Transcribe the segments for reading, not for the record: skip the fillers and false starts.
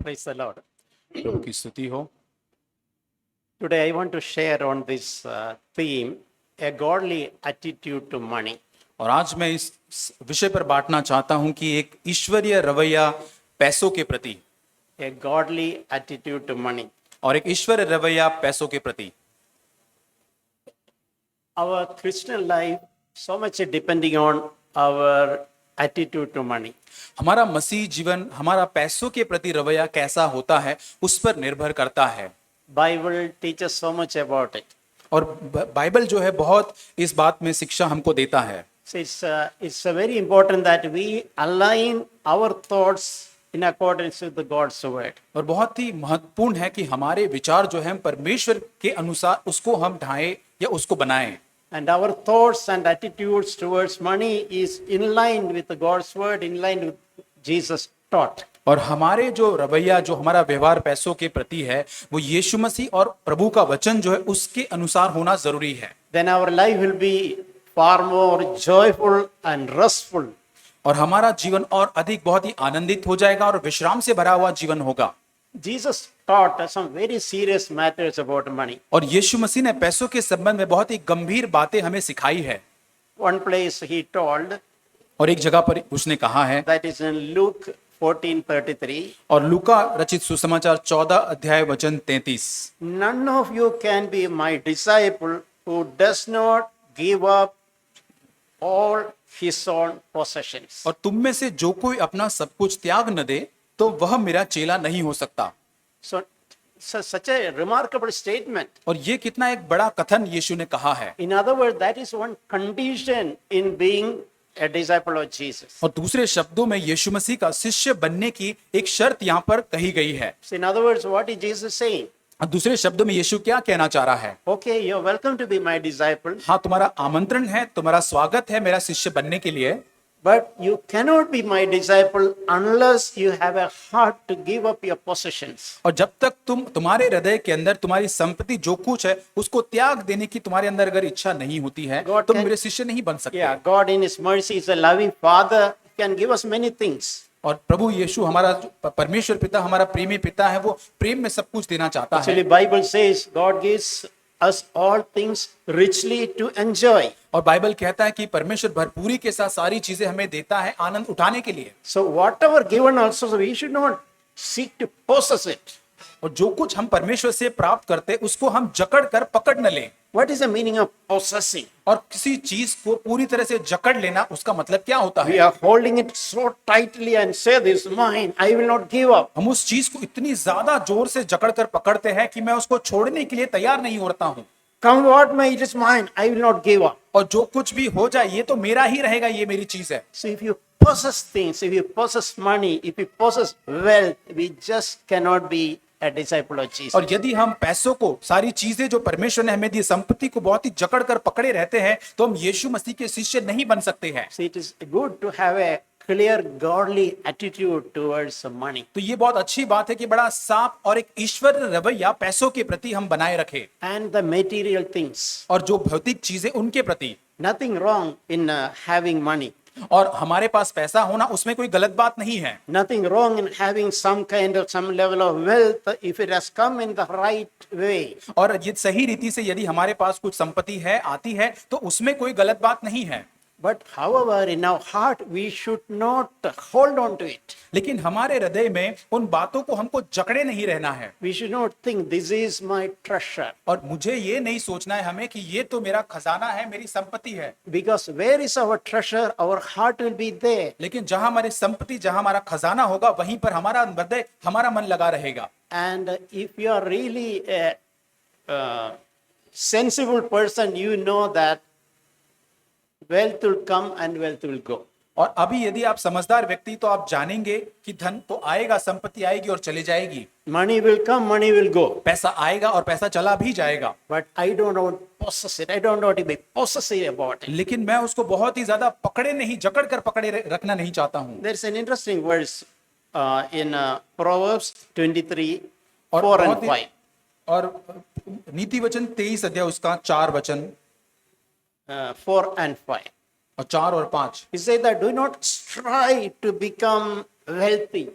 Praise the Lord. प्रभु की स्तुति हो। Today I want to share on this theme, a godly attitude to money. और आज मैं इस विषय पर बांटना चाहता हूं कि एक ईश्वरीय रवैया पैसों के प्रति A godly attitude to money. और एक ईश्वरीय रवैया पैसों के प्रति। Our Christian life so much depending on our attitude to money. हमारा मसीह जीवन हमारा पैसों के प्रति रवैया कैसा होता है उस पर निर्भर करता है। Bible teaches so much about it. और बाइबल जो है बहुत इस बात में शिक्षा हमको देता है। So it's very important that we align our thoughts in accordance with the God's word. और बहुत ही महत्वपूर्ण है कि हमारे विचार जो है परमेश्वर के अनुसार उसको हम ढाएं या उसको बनाएं। And our thoughts and attitudes towards money is in line with God's word, in line with Jesus taught. और हमारे जो रवैया जो हमारा व्यवहार पैसों के प्रति है वो यीशु मसीह और प्रभु का वचन जो है उसके अनुसार होना जरूरी है। Then our life will be far more joyful and restful. और हमारा जीवन और अधिक बहुत ही आनंदित हो जाएगा और विश्राम से भरा हुआ जीवन होगा। Jesus taught some very serious matters about money. और यीशु मसीह ने पैसों के संबंध में बहुत ही गंभीर बातें हमें सिखाई है। One place he told, और एक जगह पर उसने कहा है, that is in Luke 14:33, और लूका रचित सुसमाचार 14 अध्याय वचन 33, none of you can be my disciple who does not give up all his own possessions. और तुम में से जो कोई अपना सब कुछ त्याग न दे तो वह मेरा चेला नहीं हो सकता। So such a remarkable statement. और ये कितना एक बड़ा कथन यीशु ने कहा है। In other words, that is one condition in being a disciple of Jesus. और दूसरे शब्दों में यीशु मसीह का शिष्य बनने की एक शर्त यहाँ पर कही गई है। So in other words, what is Jesus saying? और दूसरे शब्दों में यीशु क्या कहना चाह रहा है? Okay, you're welcome to be my disciple, हाँ, तुम्हारा आमंत्रण है, तुम्हारा स्वागत है मेरा शिष्य बनने के लिए, but you cannot be my disciple unless you have a heart to give up your possessions. और जब तक तुम्हारे हृदय के अंदर तुम्हारी संपत्ति जो कुछ है उसको त्याग देने की तुम्हारे अंदर अगर इच्छा नहीं होती है तो मेरे शिष्य नहीं बन सकते। Yeah, God in His mercy is a loving Father, He can give us many things. और प्रभु यीशु हमारा परमेश्वर पिता हमारा प्रेमी पिता है, वो प्रेम में सब कुछ देना चाहता है। Actually, Bible says God gives us all things richly to enjoy. और बाइबल कहता है कि परमेश्वर भरपूरी के साथ सारी चीजें हमें देता है आनंद उठाने के लिए। So whatever given also, we should not seek to possess it. और जो कुछ हम परमेश्वर से प्राप्त करते उसको हम जकड़ कर पकड़ न लें। What is the meaning of possessing? और किसी चीज को पूरी तरह से जकड़ लेना उसका मतलब क्या होता We है? are holding it so tightly and say, this is mine, I will not give up. हम उस चीज को इतनी ज्यादा जोर से जकड़ कर पकड़ते हैं कि मैं उसको छोड़ने के लिए तैयार नहीं होता हूँ। Come what may, it is mine, I will not give up. और जो कुछ भी हो जाए ये तो मेरा ही रहेगा, ये मेरी चीज है। So if you possess things, if you possess money, if you possess wealth, we just cannot be a disciple of Jesus. और यदि हम पैसों को, सारी चीजें जो परमेश्वर ने हमें दी, संपत्ति को बहुत ही जकड़ कर पकड़े रहते हैं तो हम यीशु मसीह के शिष्य नहीं बन सकते हैं। So it is good to have a clear godly attitude towards money. तो ये बहुत अच्छी बात है कि बड़ा साफ और एक ईश्वर रवैया पैसों के प्रति हम बनाए रखें And the material things. और जो भौतिक चीजें उनके प्रति। Nothing wrong in having money. और हमारे पास पैसा होना उसमें कोई गलत बात नहीं है। Nothing wrong in having some level of wealth if it has come in the right way. और ये सही रीति से यदि हमारे पास कुछ संपत्ति है आती है तो उसमें कोई गलत बात नहीं है। But however, in our heart, we should not hold on to it. लेकिन हमारे हृदय में उन बातों को हमको जकड़े नहीं रहना है। We should not think this is my treasure. और मुझे ये नहीं सोचना है हमें कि ये तो मेरा खजाना है, मेरी संपत्ति है। Because where is our treasure, our heart will be there. लेकिन जहां हमारी संपत्ति, जहां हमारा खजाना होगा वहीं पर हमारा हृदय, हमारा मन लगा रहेगा। And if you are really a sensible person, you know that wealth will come and wealth will go. और अभी यदि आप समझदार व्यक्ति तो आप जानेंगे कि धन तो आएगा, संपत्ति आएगी और चली जाएगी। Money will come, money will go. पैसा आएगा और पैसा चला भी जाएगा। But I don't want to possess it. I don't want to be possessive about it. लेकिन मैं उसको बहुत ही ज्यादा पकड़े नहीं, जकड़ कर पकड़े रखना नहीं चाहता हूँ। There's an interesting verse in Proverbs 23, और 4 and बहुत ही- 5. और नीति वचन 23 अध्याय उसका 4 वचन 4 and 5. और 4 और 5। He said that do not strive to become wealthy.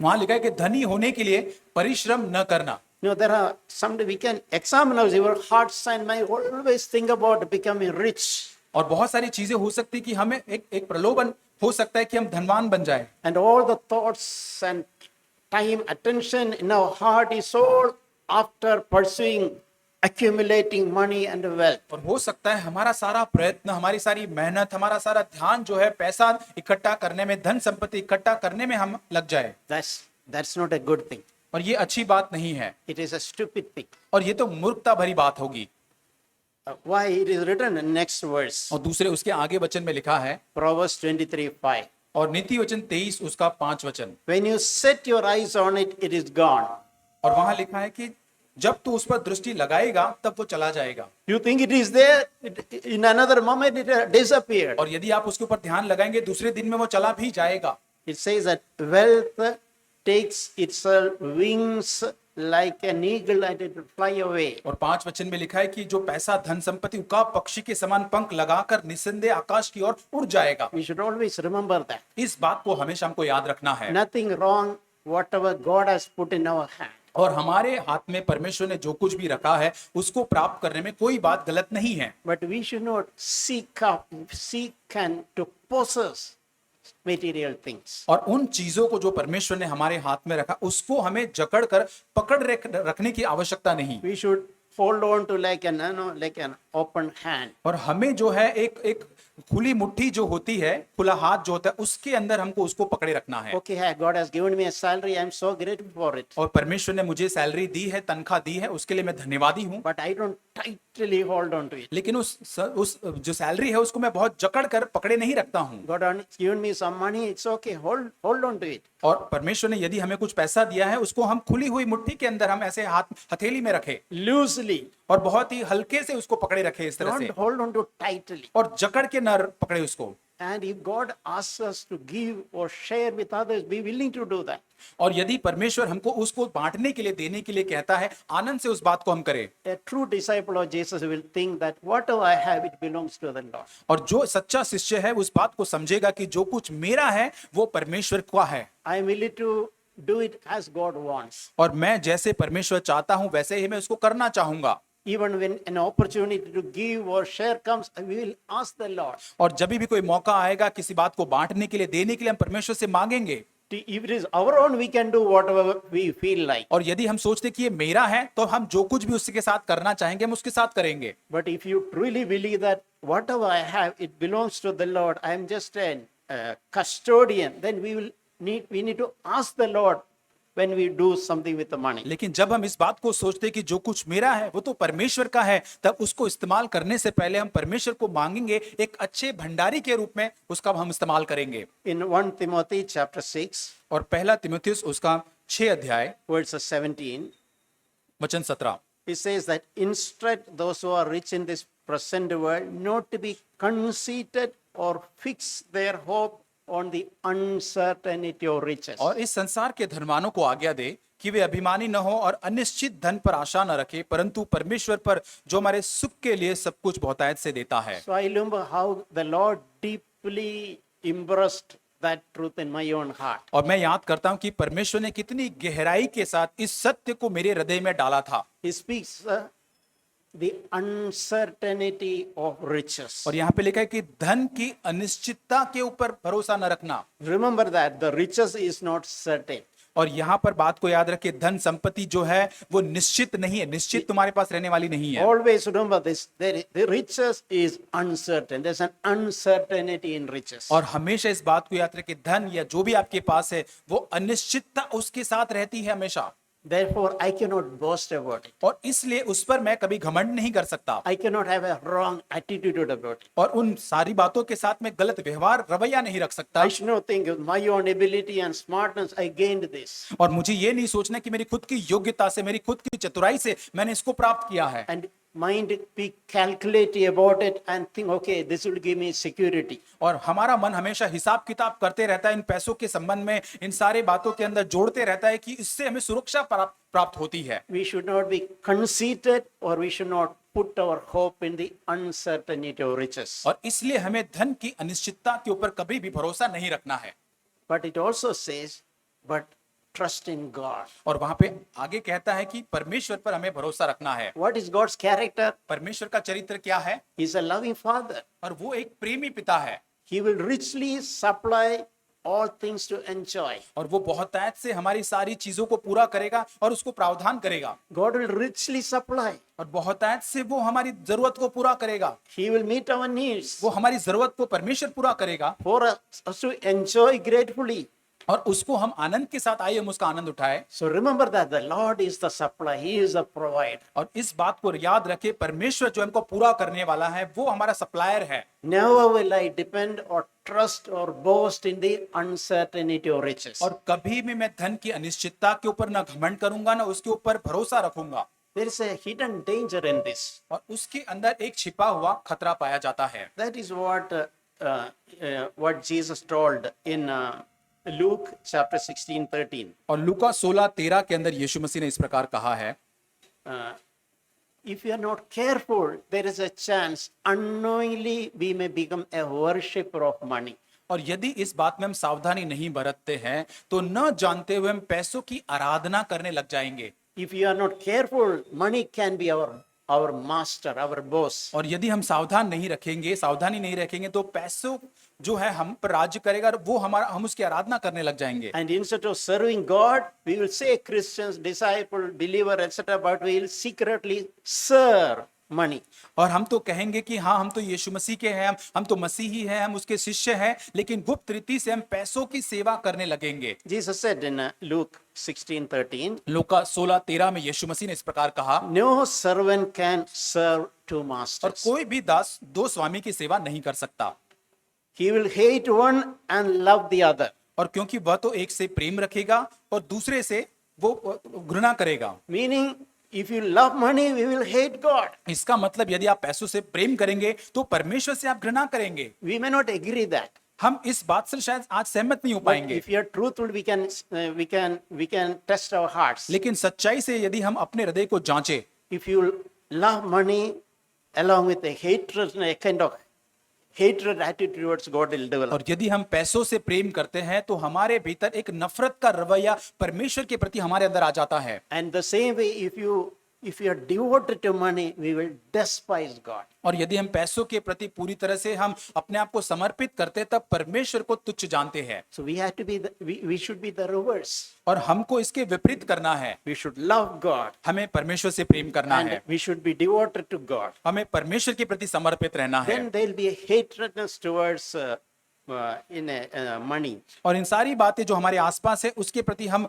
वहां लिखा है कि धनी होने के लिए परिश्रम न करना। You know, there are some we can examine your hearts and mind. Always think about becoming rich. और बहुत सारी चीजें हो सकती कि हमें एक प्रलोभन हो सकता है कि हम धनवान बन जाए, And all the thoughts and time, attention in our heart is all after pursuing, accumulating money and wealth. और हो सकता है हमारा सारा प्रयत्न, हमारी सारी मेहनत, हमारा सारा ध्यान जो है पैसा इकट्ठा करने में, धन संपत्ति इकट्ठा करने में हम लग जाए। That's not a good thing. और ये अच्छी बात नहीं है, It is a stupid thing. और ये तो मूर्खता भरी बात होगी। Why? It is written in next verse, और दूसरे उसके आगे वचन में लिखा है, Proverbs 23:5. और नीति वचन 23 उसका 5 वचन, When you set your eyes on it, it is gone. और वहां लिखा है कि जब तू उस पर दृष्टि लगाएगा तब वो चला जाएगा। You think it is there, in another moment it disappeared. और यदि आप उसके ऊपर ध्यान लगाएंगे दूसरे दिन में वो चला भी जाएगा। It says that wealth takes itself wings like an eagle and it will fly away. और 5 वचन में लिखा है कि जो पैसा, धन संपत्ति उकाब पक्षी के समान पंख लगाकर निस्संदेह आकाश की ओर उड़ जाएगा। We should always remember that. इस बात को हमेशा हमको याद रखना है। Nothing wrong, whatever God has put in our hand. और हमारे हाथ में परमेश्वर ने जो कुछ भी रखा है उसको प्राप्त करने में कोई बात गलत नहीं है। But we should not seek and to possess material things. और उन चीजों को जो परमेश्वर ने हमारे हाथ में रखा उसको हमें जकड़ कर पकड़ रखने की आवश्यकता नहीं। We should hold on to like an open hand. और हमें जो है एक खुली मुट्ठी जो होती है, खुला हाथ जो होता है, उसके अंदर हमको उसको पकड़े रखना है। Okay, God has given me a salary. I'm so grateful for it. और परमेश्वर ने मुझे सैलरी दी है, तनख्वाह दी है, उसके लिए मैं धन्यवादी हूँ। But I don't tightly hold on to it. लेकिन उस जो सैलरी है उसको मैं बहुत जकड़ कर पकड़े नहीं रखता हूँ। God has given me some money. It's okay. Hold on to it. और परमेश्वर ने यदि हमें कुछ पैसा दिया है उसको हम खुली हुई मुट्ठी के अंदर हम ऐसे हथेली में रखे, Loosely. और बहुत ही हल्के से उसको पकड़े रखे इस तरह से, Don't hold on to tightly. और जकड़ के न पकड़े उसको। And if God asks us to give or share with others, be willing to do that. और यदि परमेश्वर हमको उसको बांटने के लिए, देने के लिए कहता है, आनंद से उस बात को हम करें। A true disciple of Jesus will think that whatever I have, it belongs to the Lord. और जो सच्चा शिष्य है उस बात को समझेगा कि जो कुछ मेरा है वो परमेश्वर का है, I am willing to do it as God wants. और मैं जैसे परमेश्वर चाहता हूं वैसे ही मैं उसको करना चाहूंगा। Even when an opportunity to give or share comes, we will ask the Lord. और जब भी कोई मौका आएगा किसी बात को बांटने के लिए, देने के लिए, हम परमेश्वर से मांगेंगे। If it is our own, we can do whatever we feel like. और यदि हम सोचते कि ये मेरा है तो हम जो कुछ भी उसके साथ करना चाहेंगे हम उसके साथ करेंगे। But if you truly believe that whatever I have, it belongs to the Lord, I am just a custodian, then we need to ask the Lord when we do something with the money. लेकिन जब हम इस बात को सोचते कि जो कुछ मेरा है वो तो परमेश्वर का है, तब उसको इस्तेमाल करने से पहले हम परमेश्वर को मांगेंगे, एक अच्छे भंडारी के रूप में उसका हम इस्तेमाल करेंगे। In 1 Timothy chapter 6, और पहला तीमुथियुस उसका 6 अध्याय verse 17, वचन 17, it says that instruct those who are rich in this present world not to be conceited or fix their hope on the uncertainty of riches. और इस संसार के धनवानों को आज्ञा दे कि वे अभिमानी न हो और अनिश्चित धन पर आशा न रखे, परंतु परमेश्वर पर जो हमारे सुख के लिए सब कुछ बहुतायत से देता है। So I remember how the Lord deeply impressed that truth in my own heart. और मैं याद करता हूं कि परमेश्वर ने कितनी गहराई के साथ इस सत्य को मेरे हृदय में डाला था। He speaks the uncertainty of riches. और यहाँ पे लिखा है कि धन की अनिश्चितता के ऊपर भरोसा न रखना। Remember that the riches is not certain. और यहाँ पर बात को याद रखिए, धन संपत्ति जो है वो निश्चित नहीं है, निश्चित तुम्हारे पास रहने वाली नहीं है। Always remember this, the riches is uncertain. There's an uncertainty in riches. और हमेशा इस बात को याद रखिए, धन या जो भी आपके पास है वो अनिश्चितता उसके साथ रहती है हमेशा। Therefore, I cannot boast about it. और इसलिए उस पर मैं कभी घमंड नहीं कर सकता, I cannot have a wrong attitude about it. और उन सारी बातों के साथ मैं गलत व्यवहार, रवैया नहीं रख सकता। I should not think of my own ability and smartness, I gained this. और मुझे ये नहीं सोचना कि मेरी खुद की योग्यता से, मेरी खुद की चतुराई से मैंने इसको प्राप्त किया है। And mind be calculative about it and think, okay, this will give me security. और हमारा मन हमेशा हिसाब किताब करते रहता है इन पैसों के संबंध में, इन सारे बातों के अंदर जोड़ते रहता है कि इससे हमें सुरक्षा प्राप्त होती है। We should not be conceited or we should not put our hope in the uncertainty of riches. और इसलिए हमें धन की अनिश्चितता के ऊपर कभी भी भरोसा नहीं रखना है। But it also says, but trust in God. और वहां पे आगे कहता है कि परमेश्वर पर हमें भरोसा रखना है। What is God's character? परमेश्वर का चरित्र क्या है? He's a loving father. और वो एक प्रेमी पिता है He will richly supply all things to enjoy. और वो बहुतायत से हमारी सारी चीजों को पूरा करेगा और उसको प्रावधान करेगा God will richly supply. और बहुतायत से वो हमारी जरूरत को पूरा करेगा। He will meet our needs वो हमारी जरूरत को परमेश्वर पूरा करेगा for us to enjoy gratefully. और उसको हम आनंद के साथ आइए हम उसका आनंद उठाए। So remember that the Lord is the supply. He is the provider. और इस बात को याद रखे, परमेश्वर जो हमको पूरा करने वाला है वो हमारा सप्लायर है। Never will I depend or trust or boast in the uncertainty or riches. और कभी भी मैं धन की अनिश्चितता के ऊपर ना घमंड करूंगा ना उसके ऊपर भरोसा रखूंगा। There is a hidden danger in this. और उसके अंदर एक छिपा हुआ खतरा पाया जाता है। That is what Jesus told in Luke chapter 16:13. और लूका 16:13 के अंदर यीशु मसीह ने इस प्रकार कहा है, Uh, if you are not careful, there is a chance unknowingly we may become a worshipper of money. और यदि इस बात में हम सावधानी नहीं बरतते हैं तो न जानते हुए हम पैसों की आराधना करने लग जाएंगे। If you are not careful, money can be our master, our boss. और यदि हम सावधानी नहीं रखेंगे तो पैसों जो है हम पर राज्य करेगा और वो हम उसकी आराधना करने लग जाएंगे। And instead of serving God, we will say Christians, disciple, believer, etc., but we will secretly serve money. और हम तो कहेंगे कि हाँ हम तो यीशु मसीह के हैं, हम तो मसीही हैं, हम उसके शिष्य हैं, लेकिन गुप्त रीति से हम पैसों की सेवा करने लगेंगे। Jesus said in Luke 16:13, लूका 16:13 में यीशु मसीह ने इस प्रकार कहा, no servant can serve two और masters. कोई भी दास दो स्वामी की सेवा नहीं कर सकता। He will hate one and love the other. और क्योंकि वह तो एक से प्रेम रखेगा और दूसरे से वो घृणा करेगा। Meaning, if you love money, we will hate God. इसका मतलब यदि आप पैसों से प्रेम करेंगे तो परमेश्वर से आप घृणा करेंगे। We may not agree that. हम इस बात से शायद आज सहमत नहीं हो But पाएंगे, if you are truthful, we can test our hearts. लेकिन सच्चाई से यदि हम अपने हृदय को जांचें, If you love money along with a hatred, a kind of hatred attitude towards God will develop. और यदि हम पैसों से प्रेम करते हैं तो हमारे भीतर एक नफरत का रवैया परमेश्वर के प्रति हमारे अंदर आ जाता है। And the same way, if you are devoted to money, we will despise God. और यदि हम पैसों के प्रति पूरी तरह से हम अपने आप को समर्पित करते तब परमेश्वर को तुच्छ जानते हैं। So we have to be we should be the reverse. और हमको इसके विपरीत करना है। We should love God हमें परमेश्वर से प्रेम करना and है, we should be devoted to God. हमें परमेश्वर के प्रति समर्पित रहना है। Then there will be a hatredness towards money. और इन सारी बातें जो हमारे आसपास है उसके प्रति हम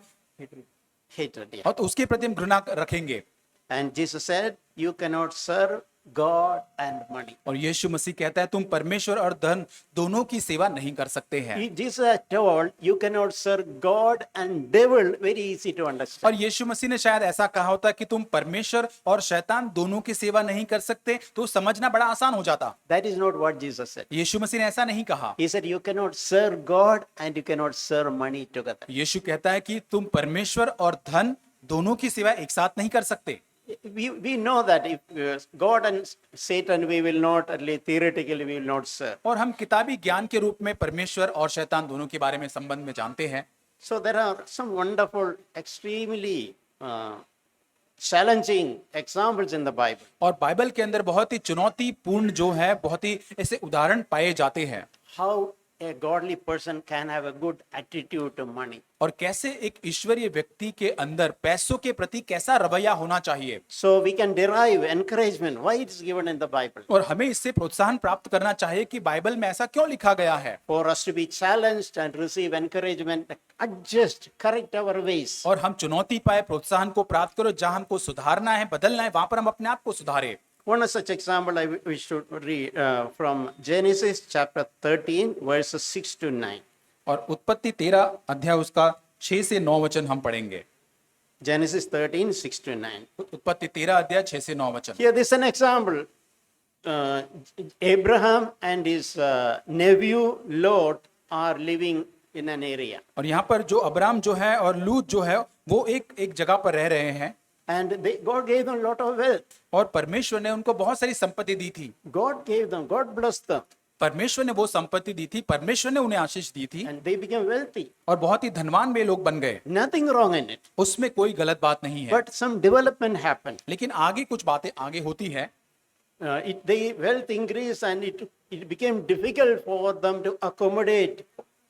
Hatred. Yeah. और तो उसके प्रति हम घृणा रखेंगे। And Jesus said, you cannot serve God and money. और यीशु मसीह कहता है तुम परमेश्वर और धन दोनों की सेवा नहीं कर सकते हैं। Jesus told, you cannot serve God and devil. Very easy to understand. और यीशु मसीह ने शायद ऐसा कहा होता कि तुम परमेश्वर और शैतान दोनों की सेवा नहीं कर सकते, तो समझना बड़ा आसान हो जाता। That is not what Jesus said. यीशु मसीह ने ऐसा नहीं कहा। He said, you cannot serve God and you cannot serve money together. यीशु कहता है कि तुम परमेश्वर और धन दोनों की सेवा एक साथ नहीं कर सकते। We know that if God and Satan we will not, at least theoretically we will not serve. और हम किताबी ज्ञान के रूप में परमेश्वर और शैतान दोनों के बारे में संबंध में जानते हैं। So there are some wonderful, extremely challenging examples in the Bible. और बाइबल के अंदर बहुत ही चुनौतीपूर्ण जो है, बहुत ही ऐसे उदाहरण पाए जाते हैं। How a godly person can have a good attitude to money. और कैसे एक ईश्वरीय व्यक्ति के अंदर पैसों के प्रति कैसा रवैया होना चाहिए। So we can derive encouragement why it is given in the Bible. और हमें इससे प्रोत्साहन प्राप्त करना चाहिए कि बाइबल में ऐसा क्यों लिखा गया है। For us to be challenged and receive encouragement, adjust, correct our ways. और हम चुनौती पाए, प्रोत्साहन को प्राप्त करो, जहां हमको सुधारना है, बदलना है, वहां पर हम अपने आप को सुधारे। One such example I wish to read from Genesis chapter 13 verses 6 to 9. और उत्पत्ति 13 अध्याय उसका 6 से 9 वचन हम पढ़ेंगे। Genesis 13, 6 to 9. उत्पत्ति 13 अध्याय 6 से 9 वचन। Here this is an example. Abraham and his nephew Lot are living in an area. और यहाँ पर जो अब्राम जो है और लूत जो है वो एक जगह पर रह रहे हैं। And God gave them a lot of wealth. और परमेश्वर ने उनको बहुत सारी संपत्ति दी थी। God gave them, God blessed them. परमेश्वर ने वो संपत्ति दी थी, परमेश्वर ने उन्हें आशीष दी थी and they became wealthy. और बहुत ही धनवान वे लोग बन गए। Nothing wrong in it. उसमें कोई गलत बात नहीं है, But some development happened. लेकिन आगे कुछ बातें आगे होती है। The wealth increased and it became difficult for them to accommodate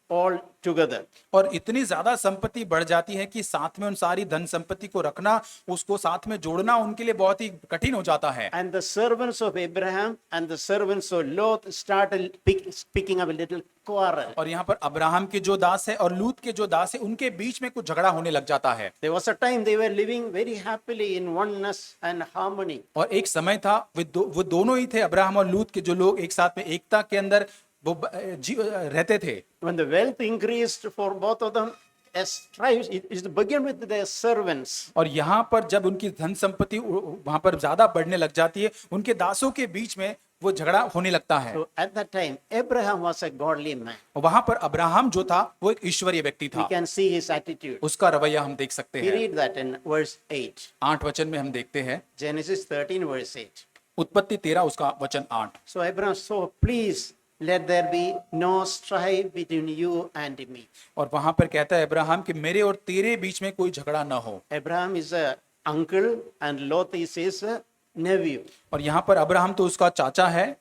all together. और इतनी ज्यादा संपत्ति बढ़ जाती है कि साथ में उन सारी धन संपत्ति को रखना, उसको साथ में जोड़ना उनके लिए बहुत ही कठिन हो जाता है। And the servants of Abraham and the servants of Lot started picking up a little quarrel. और यहाँ पर अब्राहम के जो दास है और लूत के जो दास है, उनके बीच में कुछ झगड़ा होने लग जाता है। There was a time they were living very happily in oneness and harmony. और एक समय था वो दोनों ही थे, अब्राहम और लूत के जो लोग एक साथ में एकता के अंदर वो रहते थे। When the wealth increased for both of them, as tribes, it began with their servants. और यहाँ पर जब उनकी धन संपत्ति वहां पर ज्यादा बढ़ने लग जाती है, उनके दासों के बीच में वो झगड़ा होने लगता है। So at that time, Abraham was a godly man. वहां पर अब्राहम जो था वो एक ईश्वरीय व्यक्ति We था, can see his attitude. उसका रवैया हम देख सकते We हैं। read that in verse 8. 8 वचन में हम देखते हैं, Genesis 13, verse 8. उत्पत्ति 13 उसका वचन 8। So Abraham, so please let there be no strife between you and me. और वहां पर कहता है अब्राहम कि मेरे और तेरे बीच में कोई झगड़ा न हो। Abraham is a uncle and Lot is his nephew. और यहाँ पर अब्राहम तो उसका चाचा है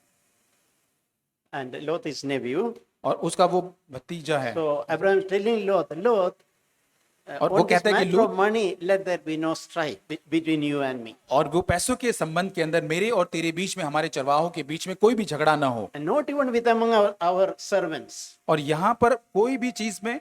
And Lot is nephew. और उसका वो भतीजा है। So Abraham is telling Lot, और वो on this कहता है कि matter of money, let there be no strife between you and me. और वो पैसों के संबंध के अंदर मेरे और तेरे बीच में, हमारे चरवाहों के बीच में कोई भी झगड़ा ना हो। And not even with among our servants. और यहाँ पर कोई भी चीज में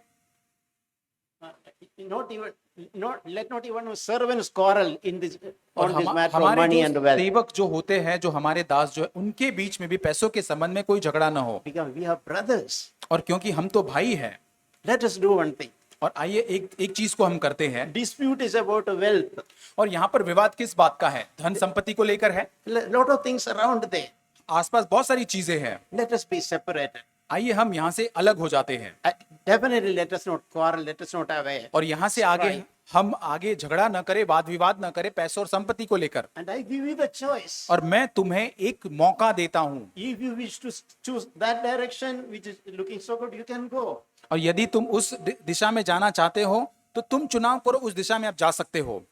Let not even servants quarrel in this और on this matter of हमारे money जो and wealth. सेवक जो होते हैं, जो हमारे दास जो है, उनके बीच में भी पैसों के संबंध में कोई झगड़ा ना हो। Because we are brothers. और क्योंकि हम तो भाई हैं, Let us do one thing. और आइए एक चीज को हम करते हैं। Dispute is about wealth. और यहाँ पर विवाद किस बात का है? धन संपत्ति को लेकर है। Lot of things around there. आसपास बहुत सारी चीजें हैं। Let us be separated. आइए हम यहाँ से अलग हो जाते हैं Definitely let us not quarrel. Let us not have a. और यहाँ से आगे हम आगे झगड़ा न करें, वाद विवाद न करें पैसों और संपत्ति को लेकर। And I give you the choice. और मैं तुम्हें एक मौका देता हूँ, If you wish to choose that direction which is looking so good, you can go. और यदि तुम उस दिशा में जाना चाहते हो तो तुम चुनाव करो, उस दिशा में आप जा सकते हो।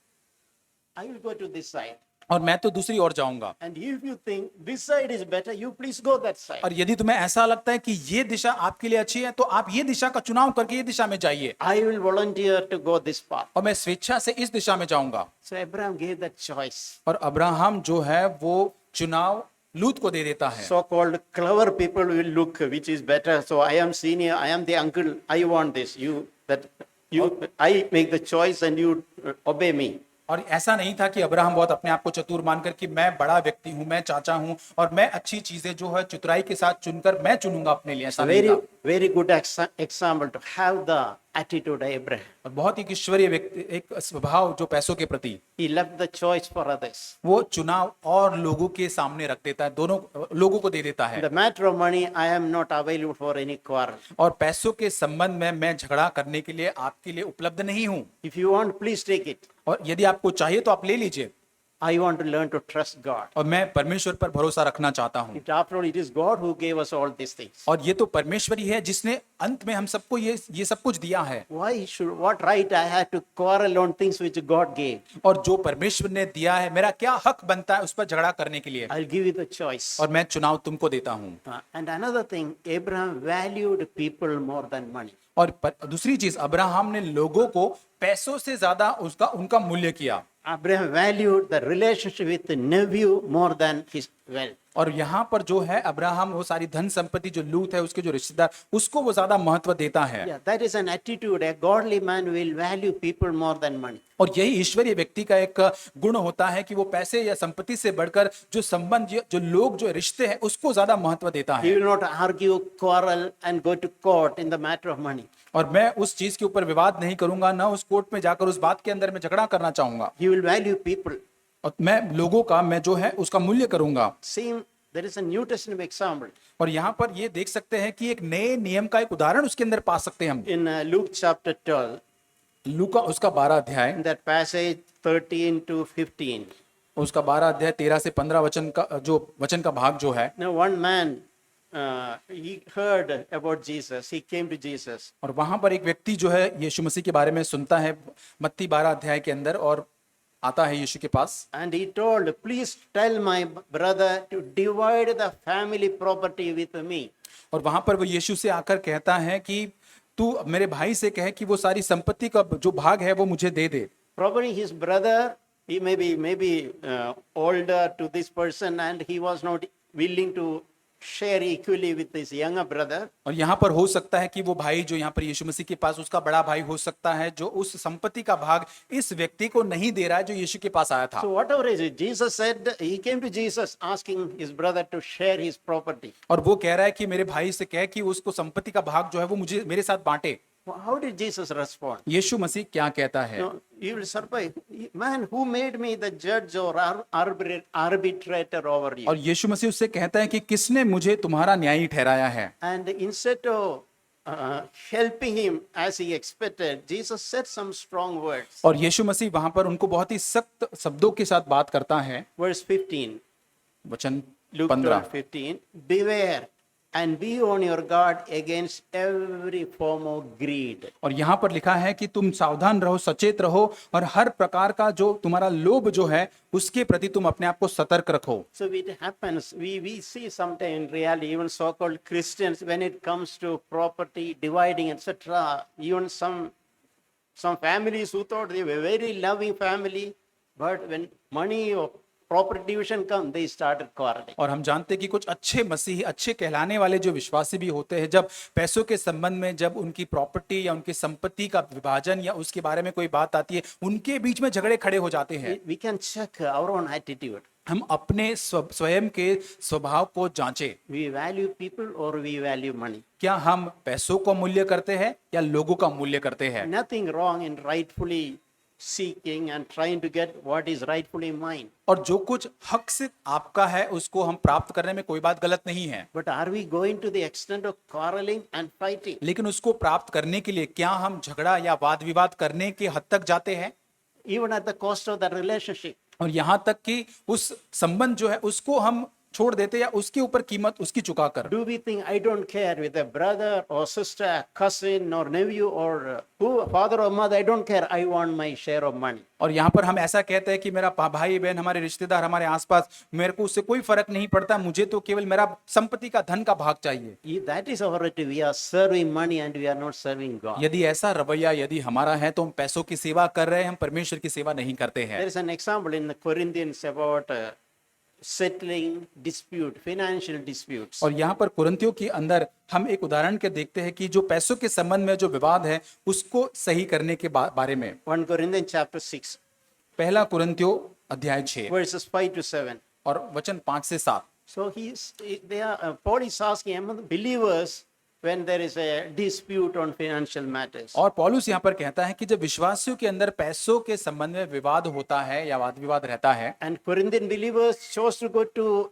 I will go to this side. और मैं तो दूसरी ओर जाऊंगा। And if you think this side is better, you please go that side. और यदि तुम्हें ऐसा लगता है कि ये दिशा आपके लिए अच्छी है तो आप ये दिशा का चुनाव करके ये दिशा में जाइए। I will volunteer to go this path. और मैं स्वेच्छा से इस दिशा में जाऊंगा। So Abraham gave that choice. और अब्राहम जो है वो चुनाव लूत को दे देता है। So-called clever people will look which is better. So I am senior, I am the uncle, I want this. I make the choice and you obey me. और ऐसा नहीं था कि अब्राहम बहुत अपने आप को चतुर मानकर कि मैं बड़ा व्यक्ति हूं, मैं चाचा हूं और मैं अच्छी चीजें जो है चतुराई के साथ चुनकर मैं चुनूंगा अपने लिए, ऐसा नहीं था। Very good example to have the attitude of Abraham. और बहुत ही ईश्वरीय व्यक्ति, एक स्वभाव जो पैसों के प्रति, He left the choice for others. वो चुनाव और लोगों के सामने रख देता है, दोनों लोगों को दे देता है। In the matter of money, I am not available for any quarrel. और पैसों के संबंध में मैं झगड़ा करने के लिए आपके लिए उपलब्ध नहीं हूं। If you want, please take it. और यदि आपको चाहिए तो आप ले लीजिए। I want to learn to trust God. और मैं परमेश्वर पर भरोसा रखना चाहता हूं। After all, it is God who gave us all these things. और ये तो परमेश्वर ही है जिसने अंत में हम सबको ये सब कुछ दिया है। What right I have to quarrel on things which God gave? और जो परमेश्वर ने दिया है, मेरा क्या हक बनता है उस पर झगड़ा करने के लिए? I'll give you the choice. और मैं चुनाव तुमको देता हूँ। And another thing, Abraham valued people more than money. और दूसरी चीज, अब्राहम ने लोगों को पैसों से ज्यादा उनका मूल्य किया। Abraham valued the relationship with the nephew more than his wealth. और यहाँ पर जो है अब्राहम वो सारी धन संपत्ति जो लूत है उसके जो रिश्तेदार, उसको वो ज्यादा महत्व देता है। Yeah, that is an attitude. A godly man will value people more than money. और यही ईश्वरीय व्यक्ति का एक गुण होता है कि वो पैसे या संपत्ति से बढ़कर जो संबंध, जो लोग, जो रिश्ते हैं उसको ज्यादा महत्व देता He है। will not argue, quarrel, and go to court in the matter of money. और मैं उस चीज के ऊपर विवाद नहीं करूंगा, ना उस कोर्ट में जाकर उस बात के अंदर में झगड़ा करना चाहूंगा। He will value people. और मैं लोगों का, मैं जो है उसका मूल्य करूंगा। Same, there is a New Testament example. और यहाँ पर ये देख सकते हैं कि एक नए नियम का एक उदाहरण उसके अंदर पा सकते हैं हम। In Luke chapter 12, लूका उसका 12 अध्याय, in that passage 13 to 15. उसका 12 अध्याय 13 से 15 वचन का जो वचन का भाग जो है। Now one man he heard about Jesus. He came to Jesus. और वहां पर एक व्यक्ति जो है यीशु मसीह के बारे में सुनता है मत्ती 12 अध्याय के अंदर और आता है यीशु के पास And he told, please tell my brother to divide the family property with me. और वहां पर वो यीशु से आकर कहता है कि तू मेरे भाई से कहे कि वो सारी संपत्ति का जो भाग है वो मुझे दे दे। Probably his brother, he may be older to this person, and he was not willing to share equally with his younger brother. और यहाँ पर हो सकता है कि वो भाई जो यहाँ पर यीशु मसीह के पास उसका बड़ा भाई हो सकता है जो उस संपत्ति का भाग इस व्यक्ति को नहीं दे रहा है जो यीशु के पास आया था। So whatever is it, Jesus said, he came to Jesus asking his brother to share his property. और वो कह रहा है कि मेरे भाई से कह कि उसको संपत्ति का भाग जो है वो मुझे मेरे साथ बांटे। How did Jesus respond? यीशु मसीह क्या कहता है? No, you will surprise. Man, who made me the judge or arbitrator over you? और यीशु मसीह उससे कहता है कि किसने मुझे तुम्हारा न्यायी ठहराया है? And instead of helping him as he expected, Jesus said some strong words. और यीशु मसीह वहां पर उनको बहुत ही सख्त शब्दों के साथ बात करता है। Verse 15, वचन Luke 15 12:15. Beware and be on your guard against every form of greed. और यहाँ पर लिखा है कि तुम सावधान रहो, सचेत रहो और हर प्रकार का जो तुम्हारा लोभ जो है उसके प्रति तुम अपने आप को सतर्क रखो। So it happens, we see sometimes in reality, even so-called Christians, when it comes to property dividing, etc., even some families who thought they were very loving family, but when money or property division come, they started quarreling. और हम जानते हैं कि कुछ अच्छे मसीही अच्छे कहलाने वाले जो विश्वासी भी होते हैं जब पैसों के संबंध में जब उनकी प्रॉपर्टी या उनकी संपत्ति का विभाजन या उसके बारे में कोई बात आती है उनके बीच में झगड़े खड़े हो जाते हैं। We can check our own attitude. हम अपने स्वयं के स्वभाव को जांचें। We value people or we value money. क्या हम पैसों का मूल्य करते हैं या लोगों का मूल्य करते हैं? Nothing wrong in rightfully seeking and trying to get what is rightfully mine. और जो कुछ हक से आपका है उसको हम प्राप्त करने में कोई बात गलत नहीं है, But are we going to the extent of quarreling and fighting? लेकिन उसको प्राप्त करने के लिए क्या हम झगड़ा या वाद विवाद करने के हद तक जाते हैं? Even at the cost of the relationship. और यहाँ तक कि उस संबंध जो है उसको हम छोड़ देते या उसके ऊपर कीमत उसकी चुका कर। Do we think I don't care with a brother or sister, cousin or nephew or who, father or mother, I don't care. I want my share of money. और यहाँ पर हम ऐसा कहते हैं कि मेरा भाई बहन हमारे रिश्तेदार हमारे आसपास मेरे को उससे कोई फर्क नहीं पड़ता, मुझे तो केवल मेरा संपत्ति का धन का भाग चाहिए। If that is our attitude, we are serving money and we are not serving God. यदि ऐसा रवैया यदि हमारा है तो हम पैसों की सेवा कर रहे हैं, हम परमेश्वर की सेवा नहीं करते हैं। There is an example in the Corinthians about settling dispute, financial disputes. और यहाँ पर कुरिन्थियों के अंदर हम एक उदाहरण के देखते हैं कि जो पैसों के संबंध में जो विवाद है उसको सही करने के बारे में। 1 Corinthians chapter 6, पहला कुरिन्थियों अध्याय 6 verses 5 to 7. और वचन 5 से 7। So Paul is asking among the believers when there is a dispute on financial matters. और पौलुस यहाँ पर कहता है कि जब विश्वासियों के अंदर पैसों के संबंध में विवाद होता है या वाद विवाद रहता है, And Corinthian believers chose to go to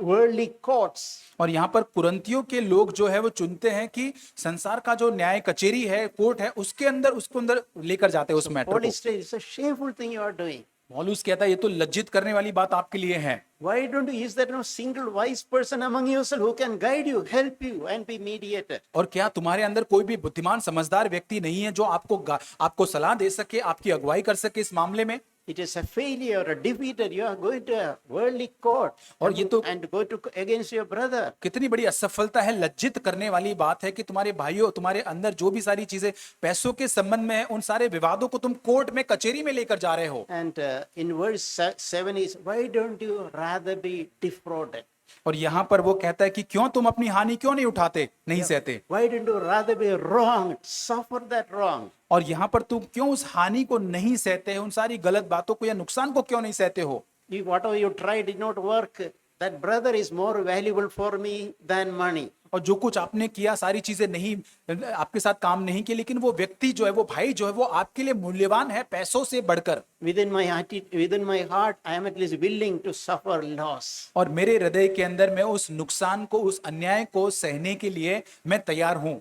worldly courts. और यहाँ पर कुरिन्थियों के लोग जो है वो चुनते हैं कि संसार का जो न्याय कचेरी है, कोर्ट है, उसके अंदर उसको अंदर लेकर जाते हैं उस मैटर Paul को। is saying, it's a shameful thing you are doing. पौलुस कहता है ये तो लज्जित करने वाली बात आपके लिए है। Why don't you, is there no single wise person among yourself who can guide you, help you and be mediator? और क्या तुम्हारे अंदर कोई भी बुद्धिमान समझदार व्यक्ति नहीं है जो आपको सलाह दे सके, आपकी अगुवाई कर सके इस मामले में? It is a failure or a defeated. You are going to a worldly court और ये तो and go to against your brother. कितनी बड़ी असफलता है, लज्जित करने वाली बात है कि तुम्हारे भाइयों तुम्हारे अंदर जो भी सारी चीजें पैसों के संबंध में है उन सारे विवादों को तुम कोर्ट में कचेरी में लेकर जा रहे हो। And in verse 7 is, why don't you rather be defrauded? और यहाँ पर वो कहता है कि क्यों तुम अपनी हानि क्यों नहीं उठाते, नहीं सहते? Why don't you rather be wronged, suffer that wrong? और यहाँ पर तुम क्यों उस हानि को नहीं सहते, उन सारी गलत बातों को या नुकसान को क्यों नहीं सहते हो? If whatever you tried did not work, that brother is more valuable for me than money. और जो कुछ आपने किया सारी चीजें नहीं आपके साथ काम नहीं की, लेकिन वो व्यक्ति जो है वो भाई जो है वो आपके लिए मूल्यवान है पैसों से बढ़कर। Within my heart, I am at least willing to suffer loss. और मेरे हृदय के अंदर मैं उस नुकसान को उस अन्याय को सहने के लिए मैं तैयार हूं।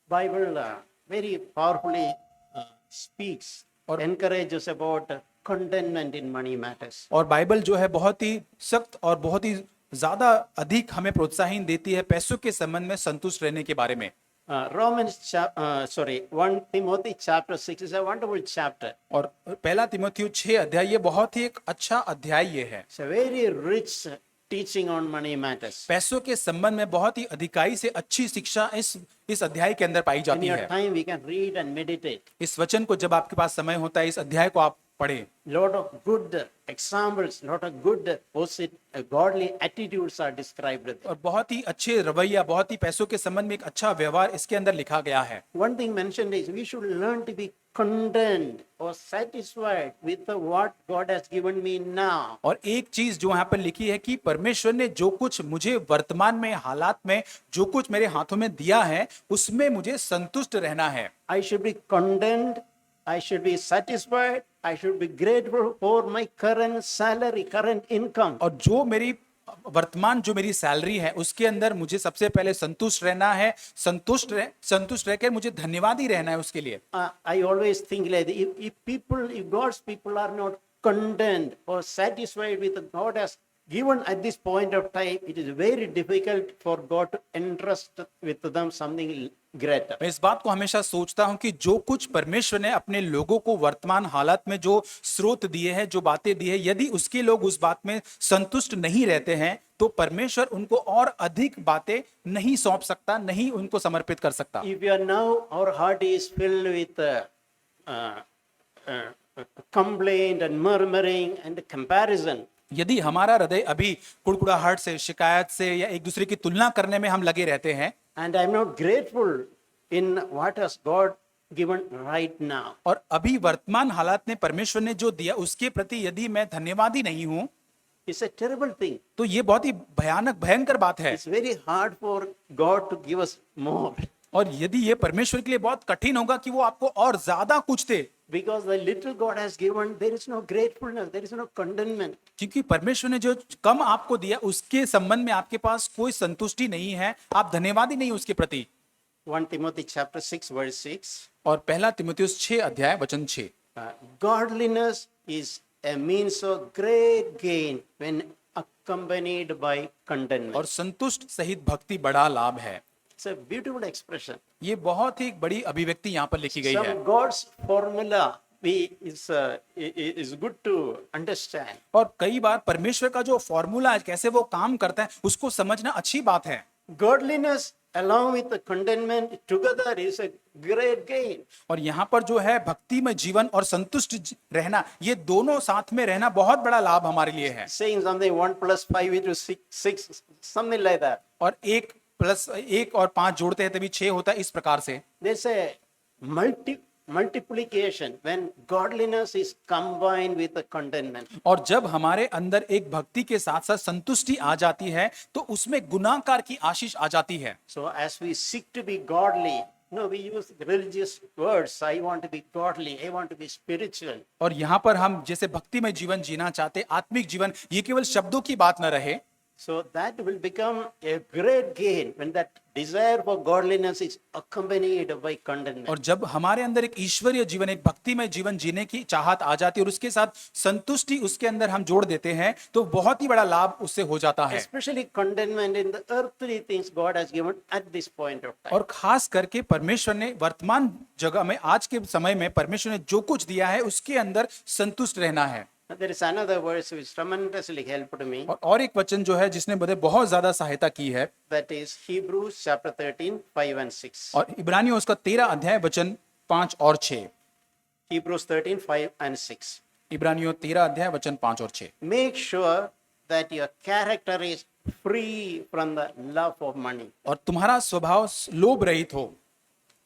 Bible very powerfully speaks or encourages about contentment in money matters. और बाइबल जो है बहुत ही सख्त और बहुत ही ज्यादा अधिक हमें प्रोत्साहन देती है पैसों के संबंध में संतुष्ट रहने के बारे में। Sorry, 1 Timothy chapter 6 is a wonderful chapter. और पहला तिमोथियु 6 अध्याय ये बहुत ही एक अच्छा अध्याय ये है। It's a very rich teaching on money matters. पैसों के संबंध में बहुत ही अधिकाई से अच्छी शिक्षा इस अध्याय के अंदर पाई In जाती your है। time, we can read and meditate. इस वचन को जब आपके पास समय होता है, इस अध्याय को आप पढ़े। Lot of good examples, lot of good godly attitudes are described there. और बहुत ही अच्छे रवैया, बहुत ही पैसों के संबंध में एक अच्छा व्यवहार इसके अंदर लिखा गया है। One thing mentioned is we should learn to be content or satisfied with what God has given me now. और एक चीज जो यहाँ पर लिखी है कि परमेश्वर ने जो कुछ मुझे वर्तमान में हालात में जो कुछ मेरे हाथों में दिया है उसमें मुझे संतुष्ट रहना है। I should be content, I should be satisfied, I should be grateful for my current salary, current income. और जो मेरी वर्तमान जो मेरी सैलरी है उसके अंदर मुझे सबसे पहले संतुष्ट रहना है। संतुष्ट रहकर मुझे धन्यवादी रहना है उसके लिए। I always think like that, if God's people are not content or satisfied with what God has given at this point of time, it is very difficult for God to entrust with them something greater. मैं इस बात को हमेशा सोचता हूं कि जो कुछ परमेश्वर ने अपने लोगों को वर्तमान हालात में जो स्रोत दिए हैं, जो बातें दी है, यदि उसके लोग उस बात में संतुष्ट नहीं रहते हैं तो परमेश्वर उनको और अधिक बातें नहीं सौंप सकता, नहीं उनको समर्पित कर सकता। If you are now, our heart is filled with complaint and murmuring and comparison. यदि हमारा हृदय अभी कुड़कुड़ाहट से, शिकायत से या एक दूसरे की तुलना करने में हम लगे रहते हैं, And I am not grateful in what has God given right now. और अभी वर्तमान हालात में परमेश्वर ने जो दिया उसके प्रति यदि मैं धन्यवादी नहीं हूं, It's a terrible thing. तो ये बहुत ही भयंकर बात है। It's very hard for God to give us more. और यदि ये परमेश्वर के लिए बहुत कठिन होगा कि वो आपको और ज्यादा कुछ दे, Because the little God has given, there is no gratefulness, there is no contentment. क्योंकि परमेश्वर ने जो कम आपको दिया उसके संबंध में आपके पास कोई संतुष्टि नहीं है, आप धन्यवादी नहीं उसके प्रति। 1 Timothy chapter 6 verse 6. और पहला तिमुथियुस 6 अध्याय वचन 6, Godliness is a means of great gain when accompanied by contentment. और संतुष्ट सहित भक्ति बड़ा लाभ है। It's a beautiful expression. ये बहुत ही बड़ी अभिव्यक्ति यहाँ पर लिखी गई है। Some God's formula is good to understand. और कई बार परमेश्वर का जो फॉर्मूला है, कैसे वो काम करता है, उसको समझना अच्छी बात है। Godliness along with the contentment together is a great gain. और यहाँ पर जो है भक्ति में जीवन और संतुष्ट रहना, ये दोनों साथ में रहना बहुत बड़ा लाभ हमारे लिए है। Saying something 1 plus 5 into 6, something like that. और 1 + 1 और 5 जोड़ते हैं तभी 6 होता है, इस प्रकार से। There's a multiplication when godliness is combined with the contentment. और जब हमारे अंदर एक भक्ति के साथ साथ संतुष्टि आ जाती है तो उसमें गुणाकार की आशीष आ जाती है। So as we seek to be godly, we use religious words. I want to be godly, I want to be spiritual. और यहाँ पर हम जैसे भक्ति में जीवन जीना चाहते, आत्मिक जीवन, ये केवल शब्दों की बात न रहे। So that will become a great gain when that desire for godliness is accompanied by contentment. और जब हमारे अंदर एक ईश्वरीय जीवन, एक भक्ति में जीवन जीने की चाहत आ जाती है और उसके साथ संतुष्टि उसके अंदर हम जोड़ देते हैं तो बहुत ही बड़ा लाभ उससे हो जाता है। Especially contentment in the earthly things God has given at this point of time. और खास करके परमेश्वर ने वर्तमान जगह में, आज के समय में परमेश्वर ने जो कुछ दिया है उसके अंदर संतुष्ट रहना है। There is another verse which tremendously helped me. और एक वचन जो है जिसने मुझे बहुत ज्यादा सहायता की है, That is Hebrews chapter 13, 5 and 6. और इब्रानियों उसका 13 अध्याय वचन 5 और 6। Hebrews 13, 5 and 6. इब्रानियों 13 अध्याय वचन 5 और 6। Make sure that your character is free from the love of money. और तुम्हारा स्वभाव लोभ रहित हो।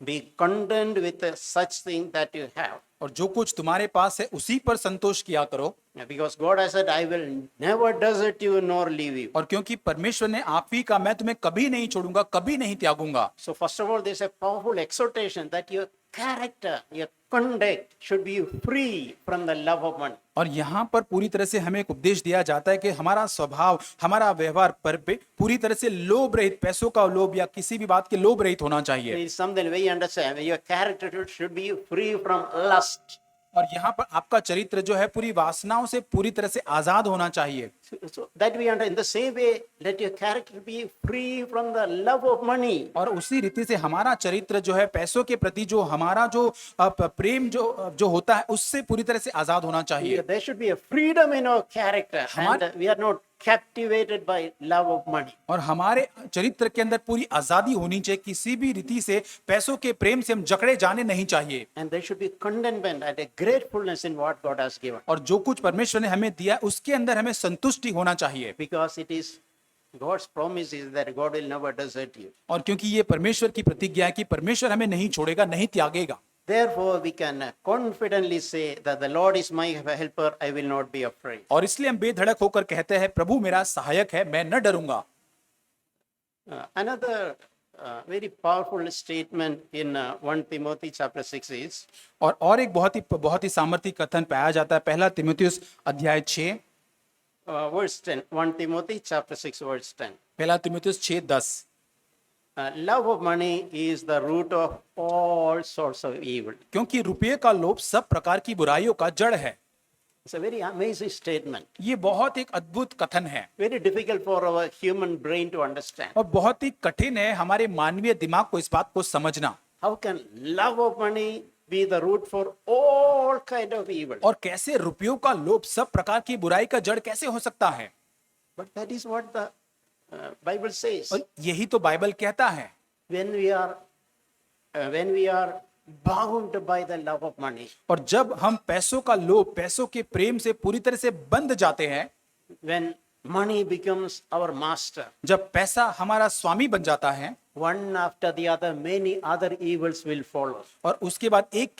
Be content with such thing that you have. और जो कुछ तुम्हारे पास है उसी पर संतोष किया करो। Because God has said, I will never desert you nor leave you. और क्योंकि परमेश्वर ने आप ही का, मैं तुम्हें कभी नहीं छोड़ूंगा, कभी नहीं त्यागूंगा। So first of all, there's a powerful exhortation that your character, your conduct should be free from the love of money. और यहाँ पर पूरी तरह से हमें एक उपदेश दिया जाता है कि हमारा स्वभाव, हमारा व्यवहार पर पूरी तरह से लोभ रहित, पैसों का लोभ या किसी भी बात के लोभ रहित होना चाहिए। There is something we understand. Your character should be free from lust. और यहाँ पर आपका चरित्र जो है पूरी वासनाओं से पूरी तरह से आजाद होना चाहिए। So that we understand. In the same way, let your character be free from the love of money. और उसी रीति से हमारा चरित्र जो है पैसों के प्रति जो हमारा जो प्रेम जो होता है उससे पूरी तरह से आजाद होना चाहिए। There should be a freedom in our character, and we are not captivated by love of money. और हमारे चरित्र के अंदर पूरी आजादी होनी चाहिए, किसी भी रीति से पैसों के प्रेम से हम जकड़े जाने नहीं चाहिए। And there should be contentment and a gratefulness in what God has given, और जो कुछ परमेश्वर ने हमें दिया उसके अंदर हमें संतुष्टि होना चाहिए, because it is God's promise is that God will never desert you. और क्योंकि ये परमेश्वर की प्रतिज्ञा है कि परमेश्वर हमें नहीं छोड़ेगा, नहीं त्यागेगा। Therefore, we can confidently say that the Lord is my helper, I will not be afraid. और इसलिए हम बेधड़क होकर कहते हैं प्रभु मेरा सहायक है, मैं न डरूंगा। Another very powerful statement in 1 Timothy chapter 6 is, और एक बहुत ही सामर्थ्य कथन पाया जाता है पहला तीमुथियुस अध्याय 6 verse 10. 1 Timothy chapter 6 verse 10. पहला तीमुथियुस 6:10। Love of money is the root of all sorts of evil. क्योंकि रुपये का लोभ सब प्रकार की बुराइयों का जड़ है। It's a very amazing statement. ये बहुत एक अद्भुत कथन है Very difficult for our human brain to understand. और बहुत ही कठिन है हमारे मानवीय दिमाग को इस बात को समझना। How can love of money be the root for all kind of evil? और कैसे रुपयों का लोभ सब प्रकार की बुराई का जड़ कैसे हो सकता है? But that is what the Bible says. और यही तो बाइबल कहता है। When we are bound by the love of money, और जब हम पैसों का लोभ, पैसों के प्रेम से पूरी तरह से बंध जाते हैं, when money becomes our master, जब पैसा हमारा स्वामी बन जाता है, one after the other, many other evils will follow. और उसके बाद एक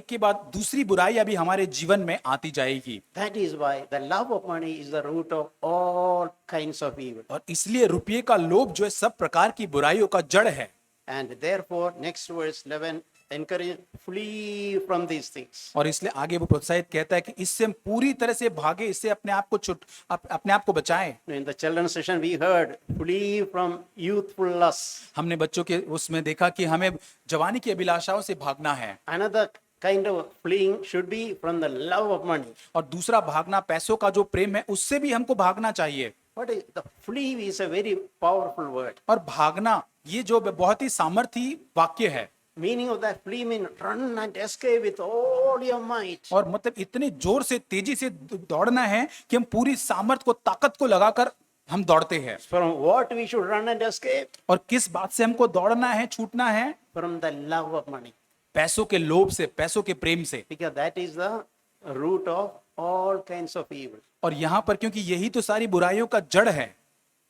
के बाद दूसरी बुराइयां भी हमारे जीवन में आती जाएगी। That is why the love of money is the root of all kinds of evil. और इसलिए रुपये का लोभ जो है सब प्रकार की बुराइयों का जड़ है। And therefore, next verse 11 encourage flee from these things. और इसलिए आगे वो प्रोत्साहित कहता है कि इससे हम पूरी तरह से भागे, इससे अपने आप को बचाएं। In the children's session, we heard flee from youthful lusts. हमने बच्चों के उसमें देखा कि हमें जवानी की अभिलाषाओं से भागना है। Another kind of fleeing should be from the love of money. और दूसरा भागना पैसों का जो प्रेम है उससे भी हमको भागना चाहिए। What is the flee is a very powerful word. और भागना ये जो बहुत ही सामर्थी वाक्य है। Meaning of that flee means run and escape with all your might. और मतलब इतने जोर से तेजी से दौड़ना है कि हम पूरी सामर्थ को, ताकत को लगाकर हम दौड़ते हैं। From what we should run and escape? और किस बात से हमको दौड़ना है, छूटना है? From the love of money. पैसों के लोभ से, पैसों के प्रेम से। Because that is the root of all kinds of evil. और यहाँ पर क्योंकि यही तो सारी बुराइयों का जड़ है।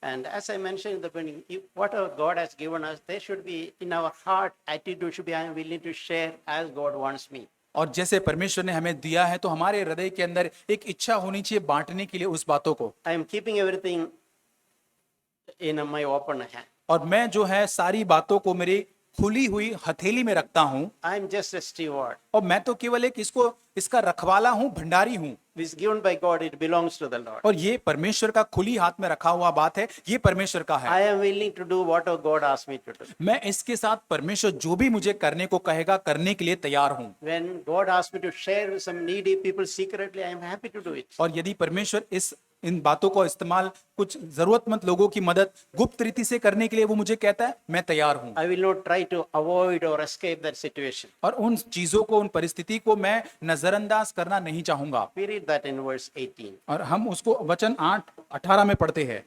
And as I mentioned in the beginning, whatever God has given us, there should be in our heart attitude should be I am willing to share as God wants me. और जैसे परमेश्वर ने हमें दिया है तो हमारे हृदय के अंदर एक इच्छा होनी चाहिए बांटने के लिए उस बातों को। I am keeping everything in my open hand. और मैं जो है सारी बातों को मेरी खुली हुई हथेली में रखता हूँ। I am just a steward. और मैं तो केवल एक इसका रखवाला हूँ, भंडारी हूँ। This is given by God, it belongs to the Lord. और ये परमेश्वर का खुली हाथ में रखा हुआ बात है, ये परमेश्वर का है। I am willing to do whatever God asks me to do. मैं इसके साथ परमेश्वर जो भी मुझे करने को कहेगा करने के लिए तैयार हूँ। When God asks me to share with some needy people secretly, I am happy to do it. और यदि परमेश्वर इन बातों को इस्तेमाल कुछ जरूरतमंद लोगों की मदद गुप्त रीति से करने के लिए वो मुझे कहता है, मैं तैयार हूँ। I will not try to avoid or escape that situation. और उन चीजों को, उन परिस्थिति को मैं नजरअंदाज करना नहीं चाहूंगा। We read that in verse 18. और हम उसको वचन 8:18 में पढ़ते हैं।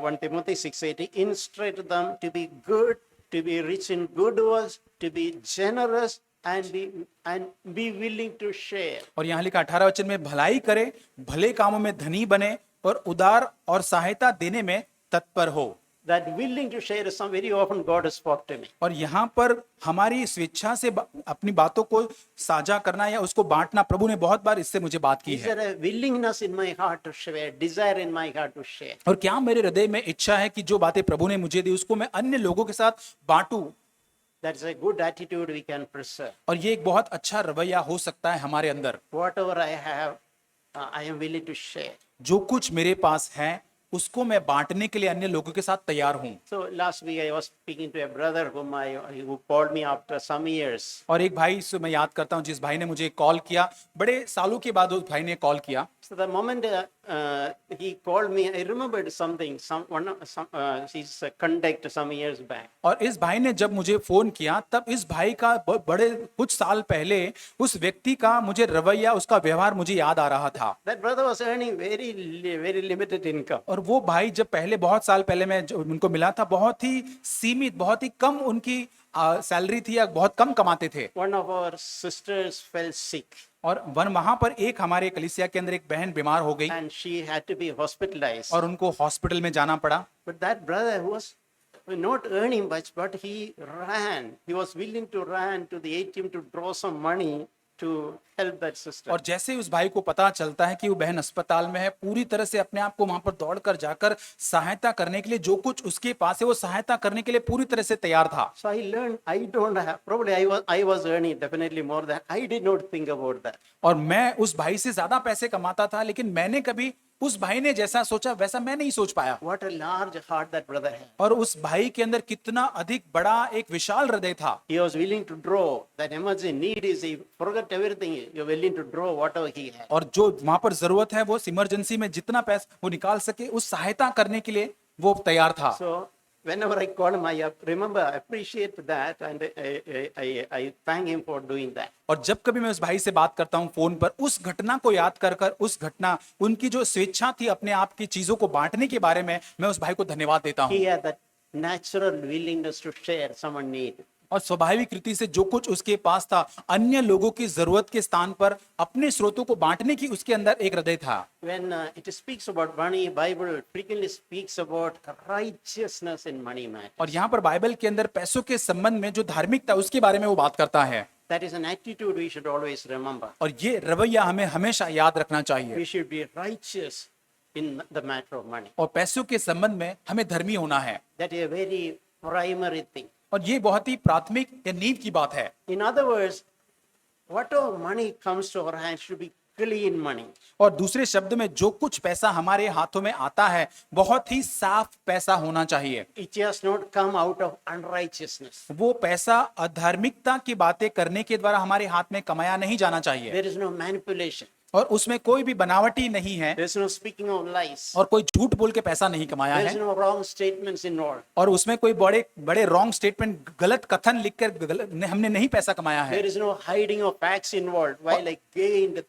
1 Timothy 6:18, instruct them to be good, to be rich in good works, to be generous and be willing to share. और यहाँ लिखा 18 वचन में भलाई करे, भले कामों में धनी बने और उदार और सहायता देने में तत्पर हो। That willing to share is some very often God spoke to me. और यहाँ पर हमारी स्वेच्छा से अपनी बातों को साझा करना या उसको बांटना, प्रभु ने बहुत बार इससे मुझे बात की Is है। there a willingness in my heart to share, desire in my heart to share? और क्या मेरे हृदय में इच्छा है कि जो बातें प्रभु ने मुझे दी उसको मैं अन्य लोगों के साथ बांटूं। That's a good attitude we can preserve. और ये एक बहुत अच्छा रवैया हो सकता है हमारे अंदर। Whatever I have, I am willing to share. जो कुछ मेरे पास है उसको मैं बांटने के लिए अन्य लोगों के साथ तैयार हूं। So last week I was speaking to a brother who called me after some years. और एक भाई से मैं याद करता हूं जिस भाई ने मुझे कॉल किया, बड़े सालों के बाद उस भाई ने कॉल किया। So the moment he called me, I remembered something. His conduct some years back. और इस भाई ने जब मुझे फोन किया तब इस भाई का बड़े कुछ साल पहले उस व्यक्ति का मुझे रवैया, उसका व्यवहार मुझे याद आ रहा था। That brother was earning very limited income. और वो भाई जब पहले बहुत साल पहले मैं जो उनको मिला था, बहुत ही सीमित, बहुत ही कम उनकी सैलरी थी या बहुत कम कमाते थे। One of our sisters fell sick और वहां पर एक हमारे कलीसिया के अंदर एक बहन बीमार हो गई and she had to be hospitalized. और उनको हॉस्पिटल में जाना पड़ा। But that brother who was not earning much, but he ran. He was willing to run to the ATM to draw some money to help that sister. और जैसे ही उस भाई को पता चलता है कि वो बहन अस्पताल में है, पूरी तरह से अपने आप को वहां पर दौड़कर जाकर सहायता करने के लिए, जो कुछ उसके पास है वो सहायता करने के लिए पूरी तरह से तैयार था। So I learned, I don't have, probably I was earning definitely more than, I did not think about that. और मैं उस भाई से ज्यादा पैसे कमाता था, लेकिन मैंने कभी उस भाई ने जैसा सोचा वैसा मैं नहीं सोच पाया। What a large heart that brother had. और उस भाई के अंदर कितना अधिक बड़ा एक विशाल हृदय था। He was willing to draw that emergency need is, he forgot everything, you're willing to draw whatever he had. और जो वहां पर जरूरत है वो इमरजेंसी में जितना पैसा वो निकाल सके, उस सहायता करने के लिए वो तैयार था। So whenever I call him, I remember, I appreciate that, and I thank him for doing that. और जब कभी मैं उस भाई से बात करता हूं फोन पर, उस घटना को याद कर कर, उस घटना, उनकी जो स्वेच्छा थी अपने आप की चीजों को बांटने के बारे में, मैं उस भाई को धन्यवाद देता हूं। He had that natural willingness to share someone need. और स्वाभाविक रीति से जो कुछ उसके पास था, अन्य लोगों की जरूरत के स्थान पर अपने स्रोतों को बांटने की उसके अंदर एक हृदय था। When it speaks about money, Bible frequently speaks about righteousness in money matter. और यहाँ पर बाइबल के अंदर पैसों के संबंध में जो धार्मिकता उसके बारे में वो बात करता है। That is an attitude we should always remember. और ये रवैया हमें हमेशा याद रखना चाहिए। We should be righteous in the matter of money. और पैसों के संबंध में हमें धर्मी होना है। That is a very primary thing. और ये बहुत ही प्राथमिक या नींव की बात है। In other words, whatever money comes to our hands should be clean money. और दूसरे शब्द में जो कुछ पैसा हमारे हाथों में आता है बहुत ही साफ पैसा होना चाहिए। It has not come out of unrighteousness. वो पैसा अधार्मिकता की बातें करने के द्वारा हमारे हाथ में कमाया नहीं जाना चाहिए। There is no manipulation. और उसमें कोई भी बनावटी नहीं है There is no speaking of lies. और कोई झूठ बोल के पैसा नहीं कमाया There है is no wrong statements involved. और उसमें कोई बड़े बड़े रॉन्ग स्टेटमेंट, गलत कथन लिखकर हमने नहीं पैसा कमाया है। There is no hiding of facts involved while I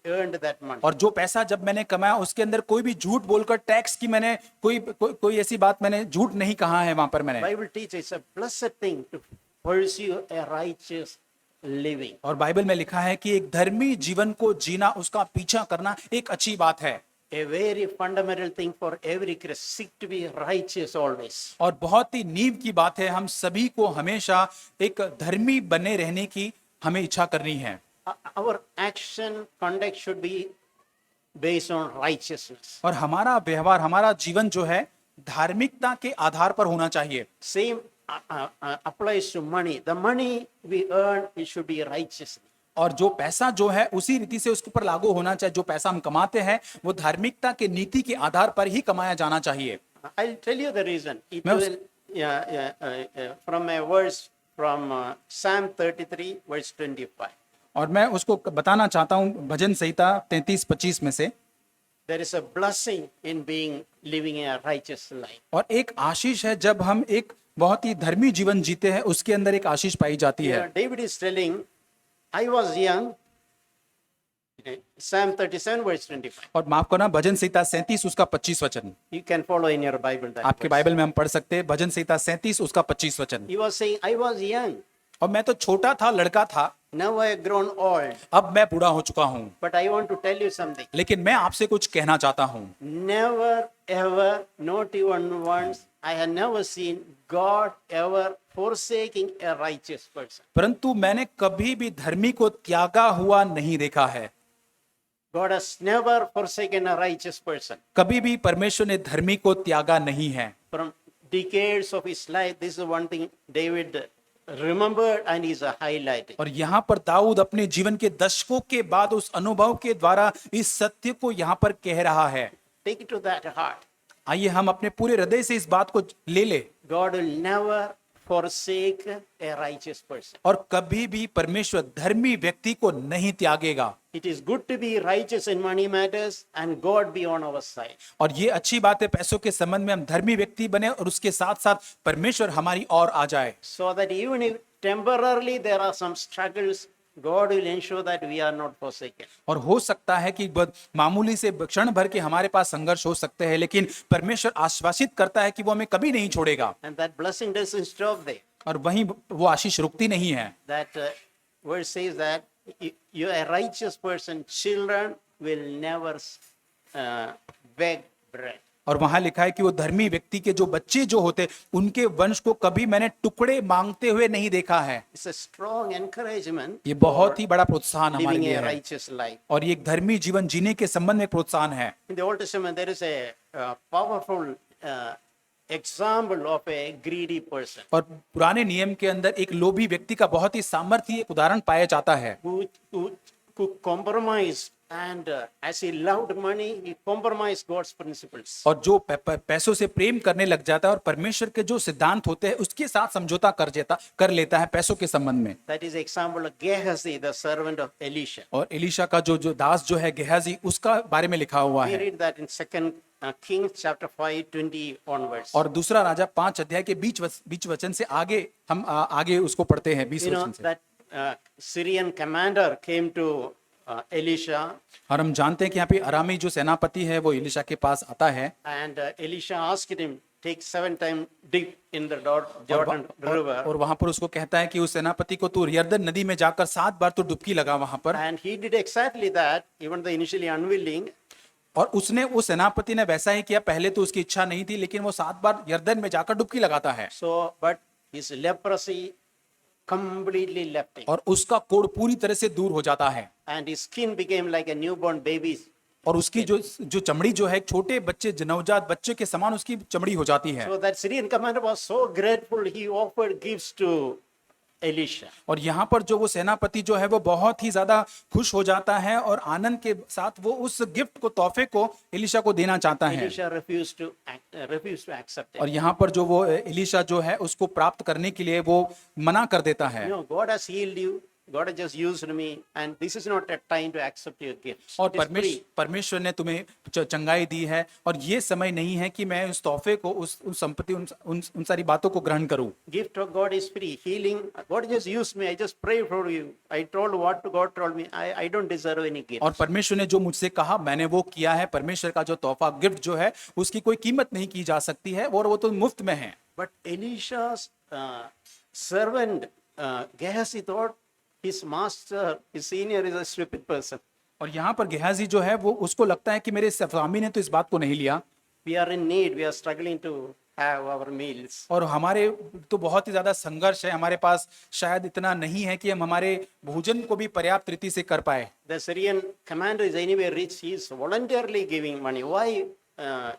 earned that money. और जो पैसा जब मैंने कमाया उसके अंदर कोई भी झूठ बोलकर टैक्स की मैंने कोई ऐसी बात मैंने झूठ नहीं कहा है वहां पर मैंने। Bible teaches it's a blessed thing to pursue a righteous living. और बाइबल में लिखा है कि एक धर्मी जीवन को जीना, उसका पीछा करना एक अच्छी बात है। A very fundamental thing for every Christian, seek to be righteous always. और बहुत ही नींव की बात है, हम सभी को हमेशा एक धर्मी बने रहने की हमें इच्छा करनी है। Our action, conduct should be based on righteousness. और हमारा व्यवहार, हमारा जीवन जो है धार्मिकता के आधार पर होना चाहिए। Same applies to money. The money we earn, it should be righteous. और जो पैसा जो है उसी रीति से उसके ऊपर लागू होना चाहिए। जो पैसा हम कमाते हैं वो धार्मिकता के नीति के आधार पर ही कमाया जाना चाहिए। I'll tell you the reason. It मैं will, from a verse from Psalm 33, verse 25. और मैं उसको बताना चाहता हूँ भजन संहिता 33-25 में से। There is a blessing in living a righteous life. और एक आशीष है जब हम एक बहुत ही धर्मी जीवन जीते हैं, उसके अंदर एक आशीष पाई जाती है। David is telling, I was young. Psalm 37, verse 25. और माफ करना, भजन संहिता 37 उसका 25 वचन। You can follow in your Bible that आपके verse. बाइबल में हम पढ़ सकते हैं भजन संहिता 37 उसका 25 वचन। He was saying, I was young. और मैं तो छोटा था, लड़का था, Now I have grown old. अब मैं बूढ़ा हो चुका हूँ। But I want to tell you something. लेकिन मैं आपसे कुछ कहना चाहता हूँ। Never, ever, not even once, I have never seen God ever forsaking a righteous person. परंतु मैंने कभी भी धर्मी को त्यागा हुआ नहीं देखा है। God has never forsaken a righteous person. कभी भी परमेश्वर ने धर्मी को त्यागा नहीं है। From decades of his life, this is one thing David remembered and is highlighted. और यहाँ पर दाऊद अपने जीवन के दशकों के बाद उस अनुभव के द्वारा इस सत्य को यहाँ पर कह रहा है। Take it to that heart. आइए हम अपने पूरे हृदय से इस बात को ले ले God will never forsake a righteous person. और कभी भी परमेश्वर धर्मी व्यक्ति को नहीं त्यागेगा। It is good to be righteous in money matters and God be on our side. और ये अच्छी बात है पैसों के संबंध में हम धर्मी व्यक्ति बने और उसके साथ साथ परमेश्वर हमारी ओर आ जाए, So that even if temporarily there are some struggles, God will ensure that we are not forsaken. और हो सकता है कि मामूली से क्षण भर के हमारे पास संघर्ष हो सकते हैं, लेकिन परमेश्वर आश्वासित करता है कि वो हमें कभी नहीं छोड़ेगा। And that blessing doesn't stop there. और वहीं वो आशीष रुकती नहीं है। That verse says that you a righteous person, children will never beg bread. और वहां लिखा है कि वो धर्मी व्यक्ति के जो बच्चे जो होते उनके वंश को कभी मैंने टुकड़े मांगते हुए नहीं देखा है। It's a strong encouragement ये बहुत ही बड़ा प्रोत्साहन हमारे living लिए a है righteous life. और ये एक धर्मी जीवन जीने के संबंध में प्रोत्साहन है। In the Old Testament, there is a powerful example of a greedy person और पुराने नियम के अंदर एक लोभी व्यक्ति का बहुत ही सामर्थ्य एक उदाहरण पाया जाता है who compromised and as he loved money, he compromised God's principles. और जो पैसों से प्रेम करने लग जाता है और परमेश्वर के जो सिद्धांत होते हैं उसके साथ समझौता कर लेता है पैसों के संबंध में। That is the example of Gehazi, the servant of Elisha. और एलीशा का जो दास जो है गेहाजी, उसका बारे में लिखा हुआ We है। read that in 2 Kings chapter 5, 20 onwards. और दूसरा राजा 5 अध्याय के बीच वचन से आगे हम आगे उसको पढ़ते हैं 20 You know वचन से। that Syrian commander came to Elisha, और हम जानते हैं कि यहाँ पे अरामी जो सेनापति है वो एलीशा के पास आता है and Elisha asked him, take 7 times dip in the Jordan river. और वहां पर उसको कहता है कि उस सेनापति को तू यरदन नदी में जाकर 7 बार तो डुबकी लगा वहां पर। And he did exactly that, even though initially unwilling. और उसने उस सेनापति ने वैसा ही किया, पहले तो उसकी इच्छा नहीं थी लेकिन वो 7 बार यरदन में जाकर डुबकी लगाता है। So, but his leprosy completely left him. और उसका कोढ़ पूरी तरह से दूर हो जाता है And his skin became like a newborn baby. और उसकी जो चमड़ी जो है छोटे बच्चे नवजात बच्चे के समान उसकी चमड़ी हो जाती है। So that Syrian commander was so grateful, he offered gifts to Elisha. और यहाँ पर जो वो सेनापति जो है वो बहुत ही ज्यादा खुश हो जाता है और आनंद के साथ वो उस गिफ्ट को तोहफे को एलीशा को देना चाहता है। Elisha refused to accept और it. यहाँ पर जो वो एलीशा जो है उसको प्राप्त करने के लिए वो मना कर देता है। You know, God has healed you. God has just used me, and this is not a time to accept your gifts. और It is free. परमेश्वर ने तुम्हें चंगाई दी है और ये समय नहीं है कि मैं उस तोहफे को उस संपत्ति उन सारी बातों को ग्रहण करूं। Gift of God is free. Healing, God just used me. I just prayed for you. I told what God told me. I don't deserve any gift. और परमेश्वर ने जो मुझसे कहा मैंने वो किया है। परमेश्वर का जो तोहफा गिफ्ट जो है उसकी कोई कीमत नहीं की जा सकती है और वो तो मुफ्त में है। But Elisha's servant Gehazi thought his master, his senior, is a stupid person. और यहाँ पर गेहाजी जो है वो उसको लगता है कि मेरे स्वामी ने तो इस बात को नहीं लिया We are in need. We are struggling to have our meals. और हमारे तो बहुत ही ज्यादा संघर्ष है, हमारे पास शायद इतना नहीं है कि हम हमारे भोजन को भी पर्याप्त रीति से कर पाए। The Syrian commander is anyway rich. He is voluntarily giving money. Why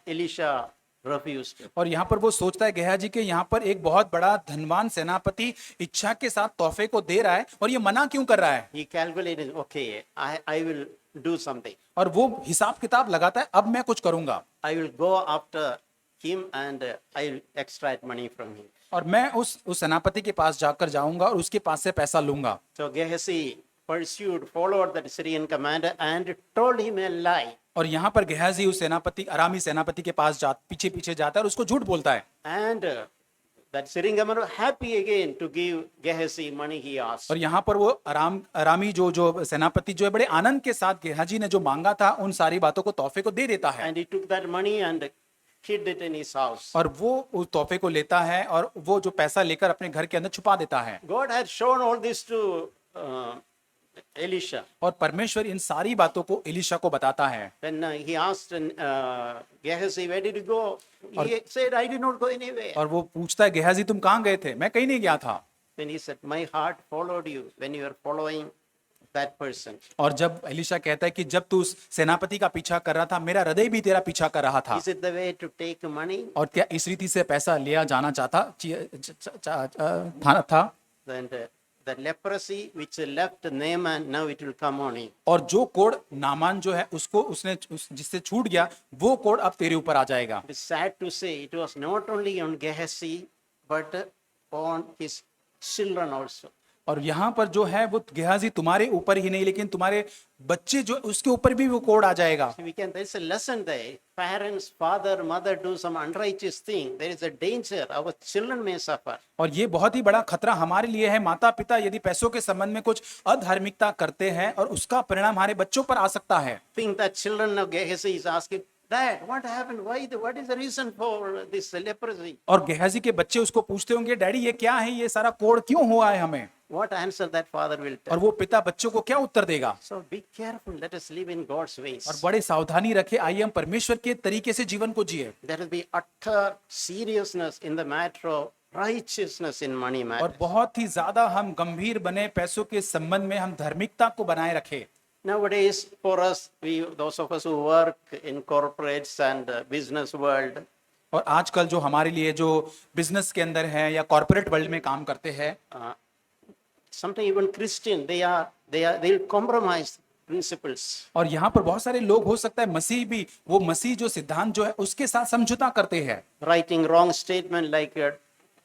Elisha refused? और यहाँ पर वो सोचता है गेहाजी के यहाँ पर एक बहुत बड़ा धनवान सेनापति इच्छा के साथ तोहफे को दे रहा है और ये मना क्यों कर रहा है। He calculated, okay, I will do something. और वो हिसाब किताब लगाता है, अब मैं कुछ करूंगा I will go after him and I will extract money from him. और मैं उस सेनापति के पास जाकर जाऊंगा और उसके पास से पैसा लूंगा। So Gehazi followed the Syrian commander and told him a lie. और यहाँ पर गेहाजी उस सेनापति अरामी सेनापति के पास पीछे जाता है और उसको झूठ बोलता है। And that Syrian commander was happy again to give Gehazi money he asked. और यहाँ पर वो अरामी जो सेनापति जो है बड़े आनंद के साथ गेहाजी ने जो मांगा था उन सारी बातों को तोहफे को दे देता है। And he took that money and hid it in his house. और वो उस तोहफे को लेता है और वो जो पैसा लेकर अपने घर के अंदर छुपा देता है। God had shown all this to Elisha. और परमेश्वर इन सारी बातों को एलीशा को बताता है। When he asked Gehazi, where did you go? He said, I did not go anywhere. और वो पूछता है गेहाजी तुम कहाँ गए थे? मैं कहीं नहीं गया था। Then he said, my heart followed you when you were following that person. और जब एलीशा कहता है कि जब तू उस सेनापति का पीछा कर रहा था मेरा हृदय भी तेरा पीछा कर रहा था। Is it the way to take money? और क्या इस रीति से पैसा लिया जाना चाहता था? Then the leprosy which left Naaman, now it will come on him. और जो कोढ़ नामान जो है उसको जिससे छूट गया, वो कोढ़ अब तेरे ऊपर आ जाएगा। It is sad to say it was not only on Gehazi, but on his children also. और यहाँ पर जो है वो गेहाजी तुम्हारे ऊपर ही नहीं, लेकिन तुम्हारे बच्चे जो उसके ऊपर भी वो कोढ़ आ जाएगा। There is a lesson there. Parents, father, mother do some unrighteous thing. There is a danger. Our children may suffer. और ये बहुत ही बड़ा खतरा हमारे लिए है। माता पिता यदि पैसों के संबंध में कुछ अधार्मिकता करते हैं और उसका परिणाम हमारे बच्चों पर आ सकता है। Think that children of Gehazi is asking, Dad, what happened? What is the reason for this leprosy? और गेहाजी के बच्चे उसको पूछते होंगे, डैडी ये क्या है, ये सारा कोढ़ क्यों हुआ है हमें? What answer that father will और tell? वो पिता बच्चों को क्या उत्तर देगा? So be careful. Let us live in God's ways. और बड़े सावधानी रखे, आइए हम परमेश्वर के तरीके से जीवन को जिए। There will be utter seriousness in the matter of righteousness in money matter. और बहुत ही ज्यादा हम गंभीर बने, पैसों के संबंध में हम धार्मिकता को बनाए रखे। Nowadays, for us, those of us who work in corporates and business world, और आजकल जो हमारे लिए जो बिजनेस के अंदर है या कॉर्पोरेट वर्ल्ड में काम करते हैं, sometimes even Christian, they'll compromise principles. और यहाँ पर बहुत सारे लोग, हो सकता है मसीह भी, वो मसीह जो सिद्धांत जो है उसके साथ समझौता करते हैं। Writing wrong statement like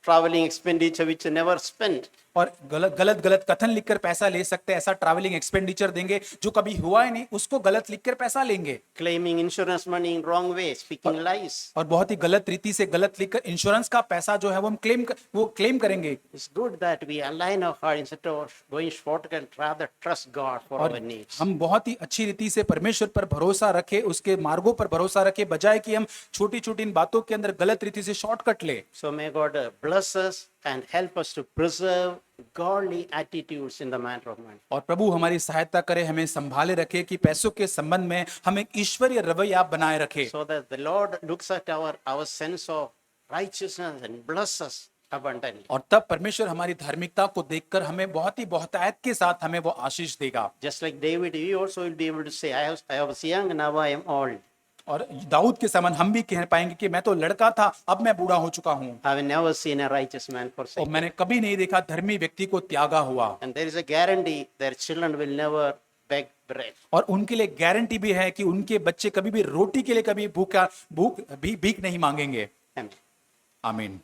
traveling expenditure which are never spent. और गलत कथन लिखकर पैसा ले सकते हैं। ऐसा ट्रैवलिंग एक्सपेंडिचर देंगे जो कभी हुआ ही नहीं, उसको गलत लिखकर पैसा लेंगे। Claiming insurance money in wrong way, speaking lies. और बहुत ही गलत रीति से गलत लिखकर इंश्योरेंस का पैसा जो है वो हम क्लेम करेंगे। It's good that we align our heart instead of going shortcut, rather trust God for और our needs. हम बहुत ही अच्छी रीति से परमेश्वर पर भरोसा रखे, उसके मार्गों पर भरोसा रखे, बजाय कि हम छोटी छोटी इन बातों के अंदर गलत रीति से शॉर्टकट ले। So may God bless us and help us to preserve godly attitudes in the matter of money. और प्रभु हमारी सहायता करे, हमें संभाले रखे कि पैसों के संबंध में हम एक ईश्वरीय रवैया बनाए रखे, So that the Lord looks at our sense of righteousness and bless us abundantly. और तब परमेश्वर हमारी धार्मिकता को देखकर हमें बहुत ही बहुतायत के साथ हमें वो आशीष देगा। Just like David, we also will be able to say, I was young, now I am old. और दाऊद के समान हम भी कह पाएंगे कि मैं तो लड़का था, अब मैं बूढ़ा हो चुका हूँ, I have never seen a righteous man और forsaken. मैंने कभी नहीं देखा धर्मी व्यक्ति को त्यागा हुआ। And there is a guarantee their children will never beg bread. और उनके लिए गारंटी भी है कि उनके बच्चे कभी भी रोटी के लिए कभी भीख नहीं मांगेंगे। Amen. आमीन।